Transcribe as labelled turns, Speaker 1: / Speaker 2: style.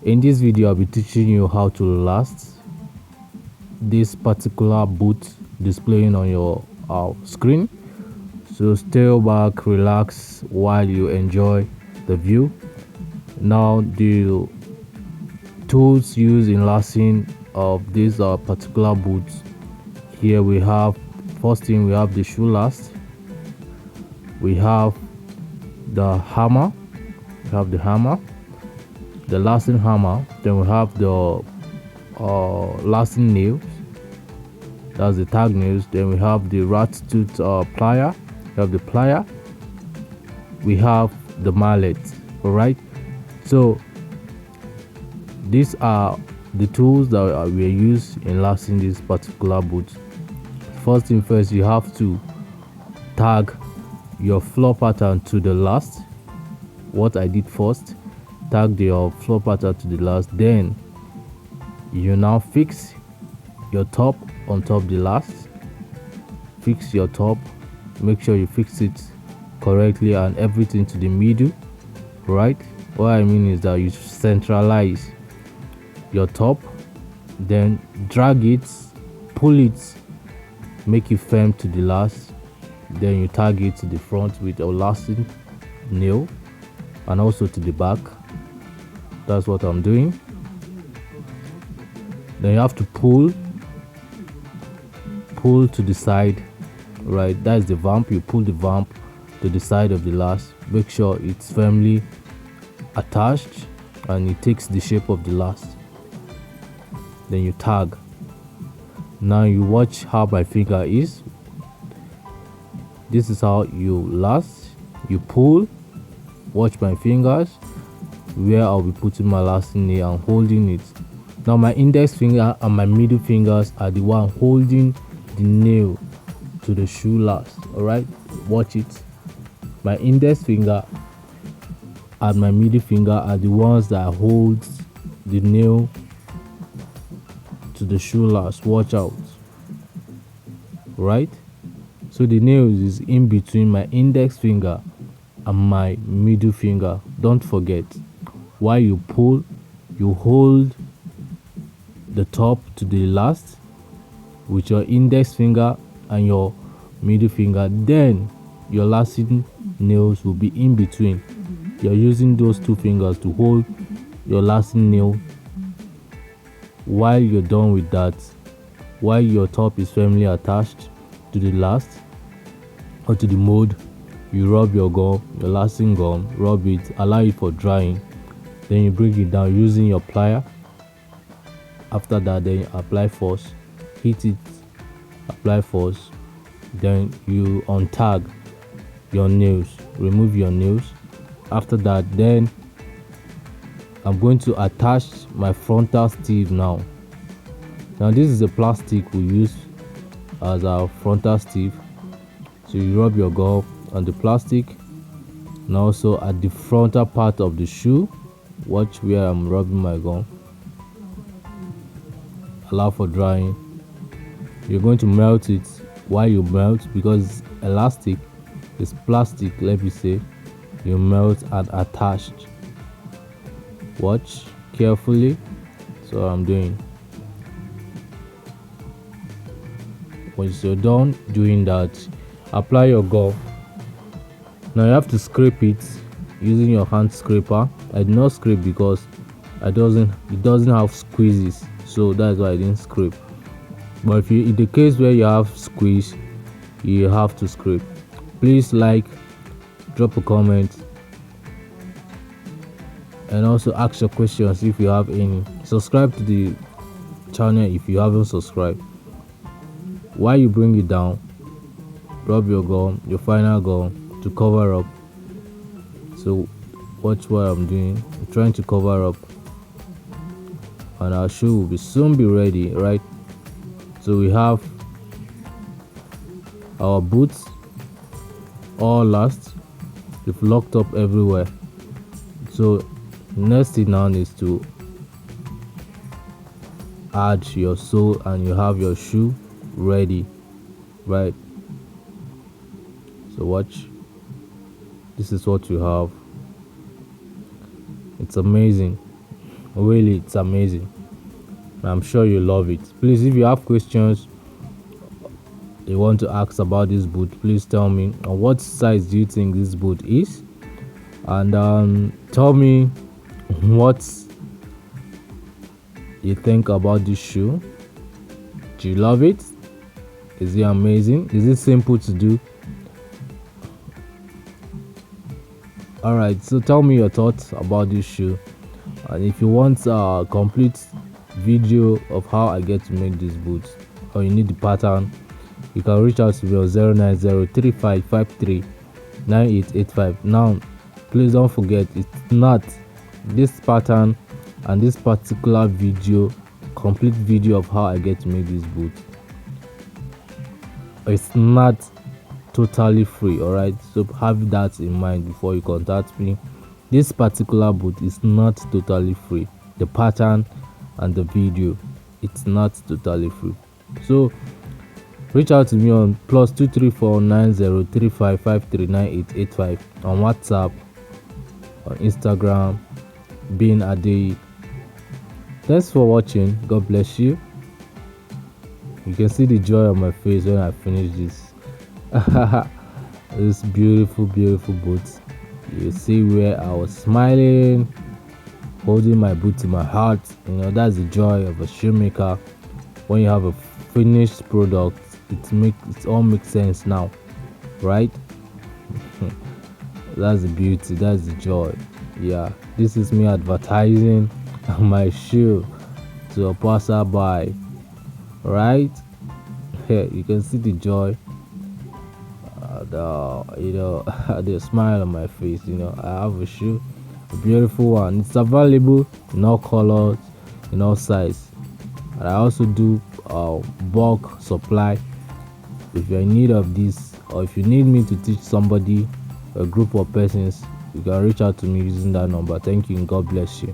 Speaker 1: In this video I'll be teaching you how to last this particular boot displaying on your screen. So stay back, relax while you enjoy the view. Now the tools used in lasting of this particular boot. Here we have, first thing, we have the shoe last, we have the hammer, the lasting hammer, then we have the lasting nails, that's the tag nails, then we have the rat tooth plier, we have the plier, we have the mallet. All right, so these are the tools that we use in lasting this particular boot. First thing first, you have to tag your floor pattern to the last. What I did first, tag your floor pattern to the last, then you now fix your top on top the last. Fix your top, make sure you fix it correctly and everything to the middle. Right, what I mean is that you centralize your top, then drag it, pull it, make it firm to the last, then you tag it to the front with a lasting nail and also to the back. That's what I'm doing. Then you have to pull to the side, right? That's the vamp. You pull the vamp to the side of the last, make sure it's firmly attached and it takes the shape of the last. Then you tag. Now you watch how my finger is. This is how you last. You pull, watch my fingers where I'll be putting my lasting nail and holding it. Now my index finger and my middle fingers are the one holding the nail to the shoe last. All right, watch it. My index finger and my middle finger are the ones that hold the nail to the shoe last. Watch out. Right, so the nail is in between my index finger and my middle finger. Don't forget, while you pull, you hold the top to the last with your index finger and your middle finger, then your lasting nails will be in between. You're using those two fingers to hold your lasting nail. While you're done with that, while your top is firmly attached to the last or to the mold, you rub your gum, your lasting gum, rub it, allow it for drying, then you bring it down using your plier. After that, then you apply force, hit it, apply force, then you untag your nails, remove your nails. After that, then I'm going to attach my frontal stick now. Now this is a plastic we use as our frontal stick. So you rub your gum on the plastic and also at the frontal part of the shoe. Watch where I'm rubbing my gum. Allow for drying. You're going to melt it. While you melt, because elastic is plastic, let me say, you melt and attached. Watch carefully. That's what I'm doing. Once you're done doing that, apply your gum. Now you have to scrape it using your hand scraper. I did not scrape because it doesn't have squeezes, so that's why I didn't scrape. But if you, in the case where you have squeeze, you have to scrape. Please like, drop a comment, and also ask your questions if you have any. Subscribe to the channel if you haven't subscribed. While you bring it down, rub your gum, your final gum, to cover up. So watch what I'm doing. I'm trying to cover up, and our shoe will soon be ready. Right, so we have our boots all last. We've locked up everywhere. So next thing now is to add your sole and you have your shoe ready. Right, so watch, this is what you have. It's amazing. Really, it's amazing. I'm sure you love it. Please, if you have questions you want to ask about this boot, please tell me. What size do you think this boot is? And tell me what you think about this shoe. Do you love it? Is it amazing? Is it simple to do? Alright, so tell me your thoughts about this shoe. And if you want a complete video of how I get to make this boot, or you need the pattern, you can reach out to me on 09035539885. Now please don't forget, it's not this pattern and this particular video, complete video of how I get to make this boot, it's not totally free. All right, so have that in mind before you contact me. This particular boot is not totally free. The pattern and the video, it's not totally free. So reach out to me on +2349035539885 on WhatsApp, on Instagram, being a day. Thanks for watching. God bless you. You can see the joy on my face when I finish this. This beautiful boot. You see where I was smiling, holding my boot to my heart. You know, that's the joy of a shoemaker. When you have a finished product, it all makes sense now, right? That's the beauty, that's the joy. Yeah, this is me advertising my shoe to a passerby, right? You can see the joy, the smile on my face. You know, I have a shoe, a beautiful one. It's available in all colors, in all size, and I also do bulk supply. If you're in need of this, or if you need me to teach somebody, a group of persons, you can reach out to me using that number. Thank you and God bless you.